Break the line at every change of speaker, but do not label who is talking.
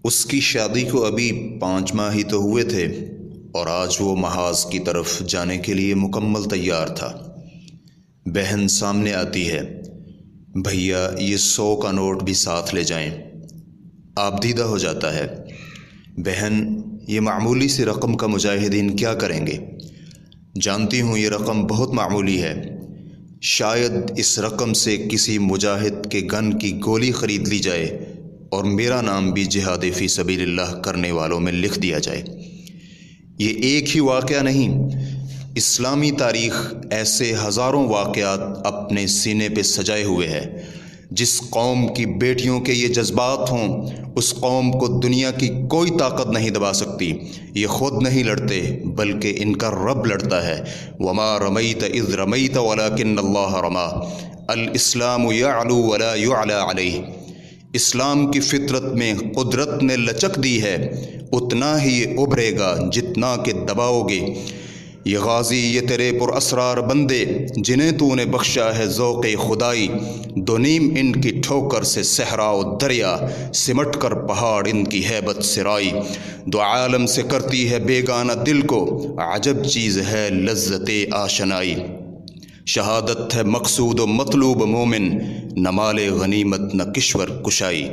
اس کی شادی کو ابھی 5 ماہ ہی تو ہوئے تھے اور آج وہ محاذ کی طرف جانے کے لیے مکمل تیار تھا۔ بہن سامنے آتی ہے، بھیا یہ 100 کا نوٹ بھی ساتھ لے جائیں۔ آپ دیدہ ہو جاتا ہے، بہن یہ معمولی سی رقم کا مجاہدین کیا کریں گے؟ جانتی ہوں یہ رقم بہت معمولی ہے، شاید اس رقم سے کسی مجاہد کے گن کی گولی خرید لی جائے اور میرا نام بھی جہاد فی سبیل اللہ کرنے والوں میں لکھ دیا جائے۔ یہ ایک ہی واقعہ نہیں، اسلامی تاریخ ایسے ہزاروں واقعات اپنے سینے پہ سجائے ہوئے ہے۔ جس قوم کی بیٹیوں کے یہ جذبات ہوں، اس قوم کو دنیا کی کوئی طاقت نہیں دبا سکتی۔ یہ خود نہیں لڑتے بلکہ ان کا رب لڑتا ہے۔ وما رمیت اذ رمیت ولکن اللہ رما، الاسلام یعلو ولا یعلی علیہ۔ اسلام کی فطرت میں قدرت نے لچک دی ہے، اتنا ہی یہ ابھرے گا جتنا کہ دباؤ گے۔ یہ غازی یہ تیرے پر اسرار بندے، جنہیں تو نے بخشا ہے ذوق خدائی۔ دو نیم ان کی ٹھوکر سے صحرا و دریا، سمٹ کر پہاڑ ان کی ہیبت سرائی۔ دو عالم سے کرتی ہے بیگانہ دل کو، عجب چیز ہے لذت آشنائی۔ شہادت ہے مقصود و مطلوب مومن، نہ مال غنیمت نہ کشور کشائی۔